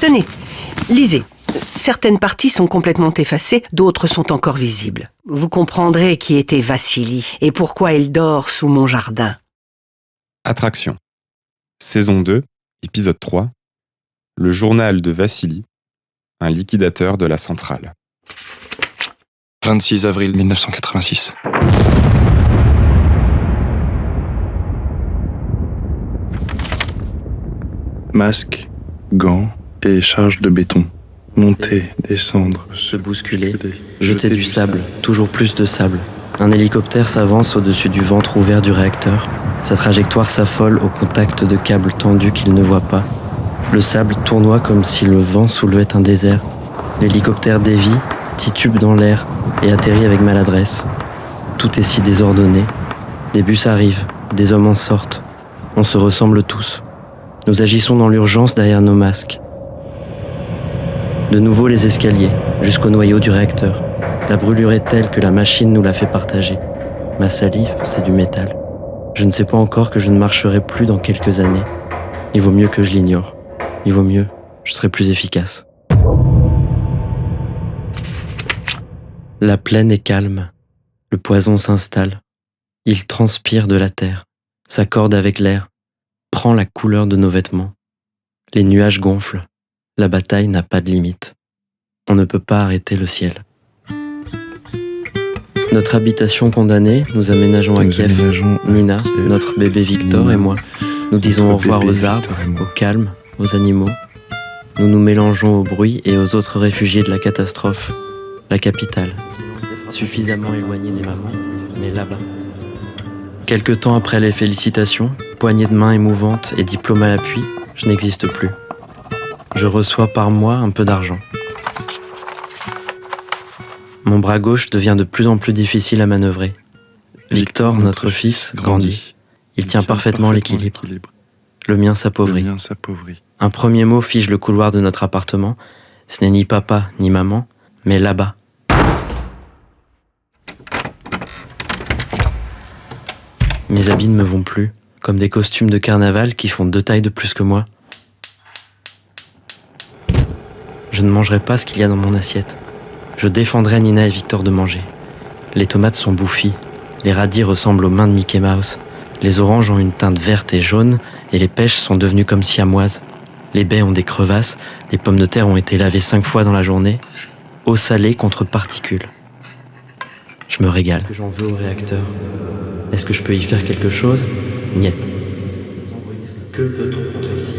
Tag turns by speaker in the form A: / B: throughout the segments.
A: Tenez, lisez. Certaines parties sont complètement effacées, d'autres sont encore visibles. Vous comprendrez qui était Vassili et pourquoi il dort sous mon jardin.
B: Attraction. Saison 2, épisode 3. Le journal de Vassili, un liquidateur de la centrale.
C: 26 avril 1986.
D: Masque, gants et charge de béton. Monter, descendre,
E: se bousculer, jeter du sable, toujours plus de sable. Un hélicoptère s'avance au-dessus du ventre ouvert du réacteur. Sa trajectoire s'affole au contact de câbles tendus qu'il ne voit pas. Le sable tournoie comme si le vent soulevait un désert. L'hélicoptère dévie, titube dans l'air et atterrit avec maladresse. Tout est si désordonné. Des bus arrivent, des hommes en sortent. On se ressemble tous. Nous agissons dans l'urgence derrière nos masques. De nouveau les escaliers, jusqu'au noyau du réacteur. La brûlure est telle que la machine nous l'a fait partager. Ma salive, c'est du métal. Je ne sais pas encore que je ne marcherai plus dans quelques années. Il vaut mieux que je l'ignore. Il vaut mieux, je serai plus efficace. La plaine est calme. Le poison s'installe. Il transpire de la terre, s'accorde avec l'air, prend la couleur de nos vêtements. Les nuages gonflent. La bataille n'a pas de limite. On ne peut pas arrêter le ciel. Notre habitation condamnée, nous aménageons à Kiev. Nina, notre bébé Victor et moi. Nous disons au revoir aux arbres, au calme, aux animaux. Nous nous mélangeons au bruit et aux autres réfugiés de la catastrophe. La capitale, suffisamment éloignée des mamans, mais là-bas. Quelque temps après les félicitations, poignées de main émouvantes et diplôme à l'appui, je n'existe plus. Je reçois par mois un peu d'argent. Mon bras gauche devient de plus en plus difficile à manœuvrer. Victor, notre fils, grandit. Il tient parfaitement l'équilibre. Le mien s'appauvrit. Un premier mot fige le couloir de notre appartement. Ce n'est ni papa ni maman, mais là-bas. Mes habits ne me vont plus, comme des costumes de carnaval qui font 2 tailles de plus que moi. Je ne mangerai pas ce qu'il y a dans mon assiette. Je défendrai Nina et Victor de manger. Les tomates sont bouffies, les radis ressemblent aux mains de Mickey Mouse, les oranges ont une teinte verte et jaune, et les pêches sont devenues comme siamoises. Les baies ont des crevasses, les pommes de terre ont été lavées 5 fois dans la journée. Eau salée contre particules. Je me régale. Est-ce que j'en veux au réacteur? Est-ce que je peux y faire quelque chose? Niet. Que peut-on contre ici?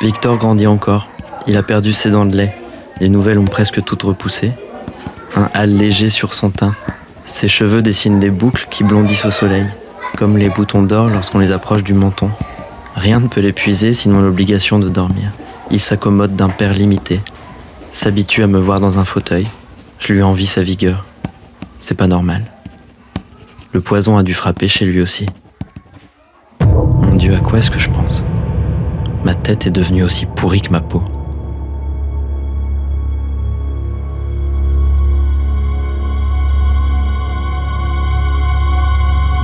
E: Victor grandit encore. Il a perdu ses dents de lait. Les nouvelles ont presque toutes repoussé. Un hâle léger sur son teint. Ses cheveux dessinent des boucles qui blondissent au soleil, comme les boutons d'or lorsqu'on les approche du menton. Rien ne peut l'épuiser sinon l'obligation de dormir. Il s'accommode d'un père limité, s'habitue à me voir dans un fauteuil. Je lui envie sa vigueur. C'est pas normal. Le poison a dû frapper chez lui aussi. Mon Dieu, à quoi est-ce que je pense ? Ma tête est devenue aussi pourrie que ma peau.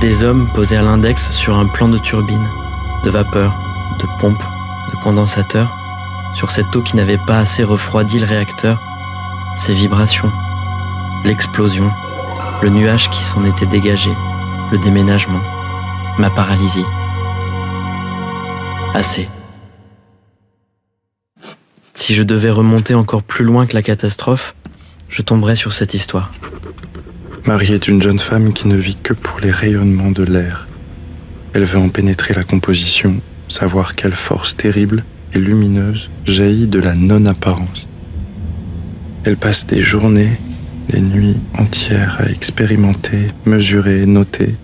E: Des hommes posés à l'index sur un plan de turbine, de vapeur, de pompe, de condensateur, sur cette eau qui n'avait pas assez refroidi le réacteur, ces vibrations, l'explosion, le nuage qui s'en était dégagé, le déménagement, ma paralysie. Assez. Si je devais remonter encore plus loin que la catastrophe, je tomberais sur cette histoire.
D: Marie est une jeune femme qui ne vit que pour les rayonnements de l'air. Elle veut en pénétrer la composition, savoir quelle force terrible et lumineuse jaillit de la non-apparence. Elle passe des journées, des nuits entières à expérimenter, mesurer, noter,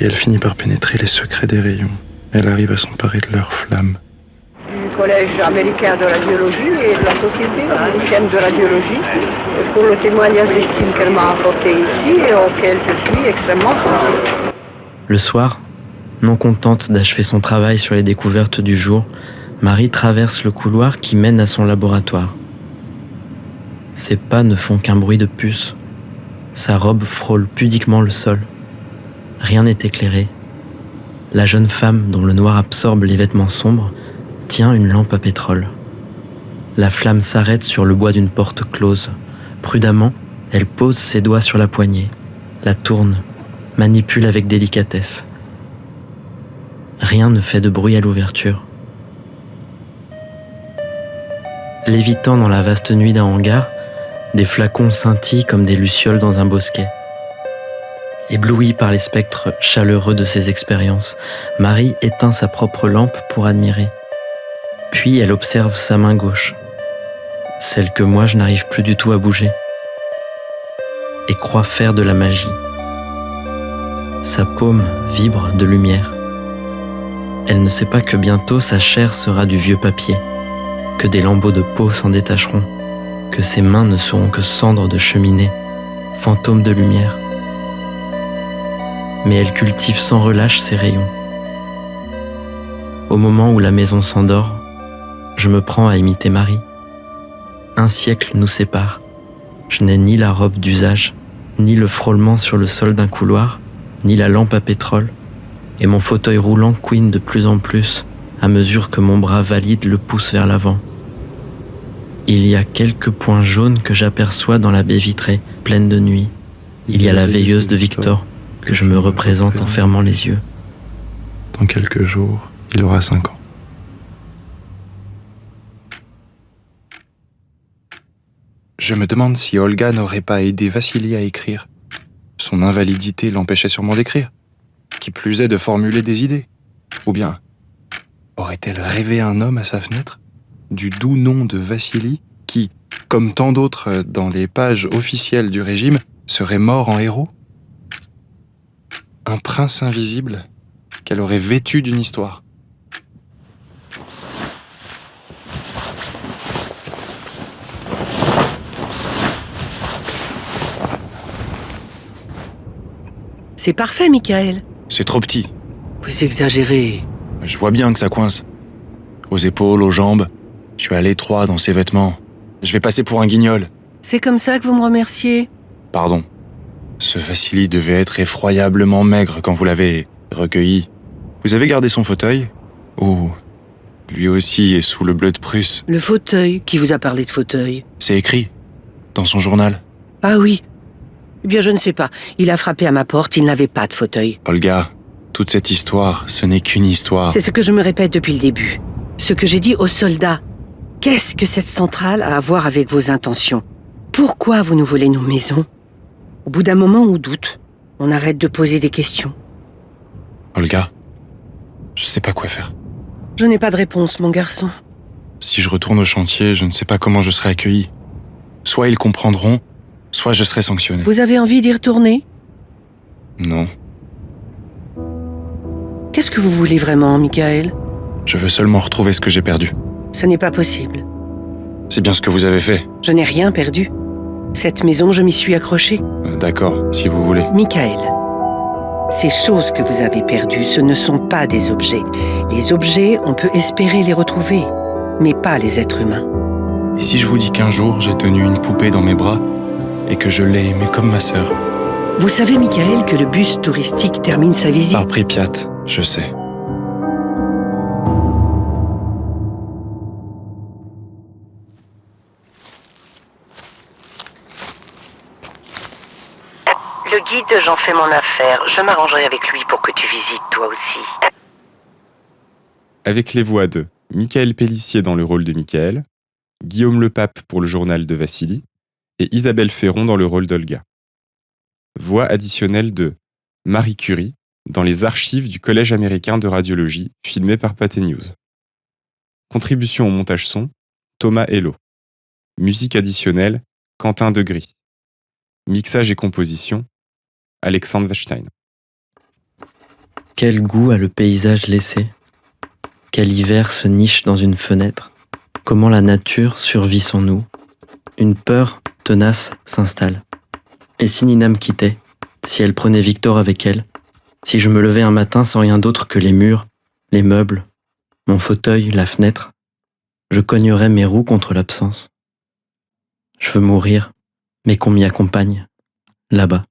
D: et elle finit par pénétrer les secrets des rayons. Elle arrive à s'emparer de leur flamme.
F: Du Collège américain de radiologie et de la Société américaine de radiologie pour le témoignage d'estime qu'elle m'a apporté ici et auquel je suis extrêmement sensible.
E: Le soir, non contente d'achever son travail sur les découvertes du jour, Marie traverse le couloir qui mène à son laboratoire. Ses pas ne font qu'un bruit de puce. Sa robe frôle pudiquement le sol. Rien n'est éclairé. La jeune femme, dont le noir absorbe les vêtements sombres, tient une lampe à pétrole. La flamme s'arrête sur le bois d'une porte close. Prudemment, elle pose ses doigts sur la poignée, la tourne, manipule avec délicatesse. Rien ne fait de bruit à l'ouverture. Lévitant dans la vaste nuit d'un hangar, des flacons scintillent comme des lucioles dans un bosquet. Éblouie par les spectres chaleureux de ses expériences, Marie éteint sa propre lampe pour admirer. Puis elle observe sa main gauche, celle que moi je n'arrive plus du tout à bouger, et croit faire de la magie. Sa paume vibre de lumière. Elle ne sait pas que bientôt sa chair sera du vieux papier, que des lambeaux de peau s'en détacheront, que ses mains ne seront que cendres de cheminée, fantômes de lumière. Mais elle cultive sans relâche ses rayons. Au moment où la maison s'endort, je me prends à imiter Marie. Un siècle nous sépare. Je n'ai ni la robe d'usage, ni le frôlement sur le sol d'un couloir, ni la lampe à pétrole, et mon fauteuil roulant couine de plus en plus à mesure que mon bras valide le pousse vers l'avant. Il y a quelques points jaunes que j'aperçois dans la baie vitrée, pleine de nuit. Il y a la veilleuse de Victor, que je me représente en fermant les yeux.
D: Dans quelques jours, il aura 5 ans. Je me demande si Olga n'aurait pas aidé Vassili à écrire. Son invalidité l'empêchait sûrement d'écrire. Qui plus est de formuler des idées. Ou bien, aurait-elle rêvé un homme à sa fenêtre, du doux nom de Vassili, qui, comme tant d'autres dans les pages officielles du régime, serait mort en héros ? Un prince invisible qu'elle aurait vêtu d'une histoire.
A: C'est parfait, Michael.
C: C'est trop petit.
A: Vous exagérez.
C: Je vois bien que ça coince. Aux épaules, aux jambes. Je suis à l'étroit dans ces vêtements. Je vais passer pour un guignol.
A: C'est comme ça que vous me remerciez?
C: Pardon. Ce Vassili devait être effroyablement maigre quand vous l'avez recueilli. Vous avez gardé son fauteuil? Ou lui aussi est sous le bleu de Prusse.
A: Le fauteuil? Qui vous a parlé de fauteuil?
C: C'est écrit dans son journal.
A: Ah oui. Eh bien, je ne sais pas. Il a frappé à ma porte, il n'avait pas de fauteuil.
C: Olga, toute cette histoire, ce n'est qu'une histoire.
A: C'est ce que je me répète depuis le début. Ce que j'ai dit aux soldats. Qu'est-ce que cette centrale a à voir avec vos intentions? Pourquoi vous nous volez nos maisons? Au bout d'un moment, on doute. On arrête de poser des questions.
C: Olga, je sais pas quoi faire.
A: Je n'ai pas de réponse, mon garçon.
C: Si je retourne au chantier, je ne sais pas comment je serai accueilli. Soit ils comprendront, soit je serai sanctionné.
A: Vous avez envie d'y retourner?
C: Non,
A: Qu'est-ce que vous voulez vraiment, Michael?
C: je veux seulement retrouver ce que j'ai perdu.
A: Ce n'est pas possible.
C: C'est bien ce que vous avez fait.
A: Je n'ai rien perdu. Cette maison, je m'y suis accrochée.
C: D'accord, si vous voulez.
A: Michael, ces choses que vous avez perdues, ce ne sont pas des objets. Les objets, on peut espérer les retrouver, mais pas les êtres humains.
C: Et si je vous dis qu'un jour, j'ai tenu une poupée dans mes bras et que je l'ai aimée comme ma sœur?
A: Vous savez, Michael, que le bus touristique termine sa visite.
C: Par Pripyat, je sais.
A: Le guide, j'en fais mon affaire. Je m'arrangerai avec lui pour que tu visites toi aussi.
B: Avec les voix de Michael Pélissier dans le rôle de Michael, Guillaume Lepape pour le journal de Vassili et Isabelle Ferron dans le rôle d'Olga. Voix additionnelle de Marie Curie dans les archives du Collège américain de radiologie filmées par Pathé News. Contribution au montage son, Thomas Hello. Musique additionnelle, Quentin Degris. Mixage et composition, Alexandre Wachstein.
E: Quel goût a le paysage laissé? Quel hiver se niche dans une fenêtre? Comment la nature survit sans nous? Une peur tenace s'installe. Et si Nina me quittait? Si elle prenait Victor avec elle? Si je me levais un matin sans rien d'autre que les murs, les meubles, mon fauteuil, la fenêtre? Je cognerais mes roues contre l'absence. Je veux mourir, mais qu'on m'y accompagne, là-bas.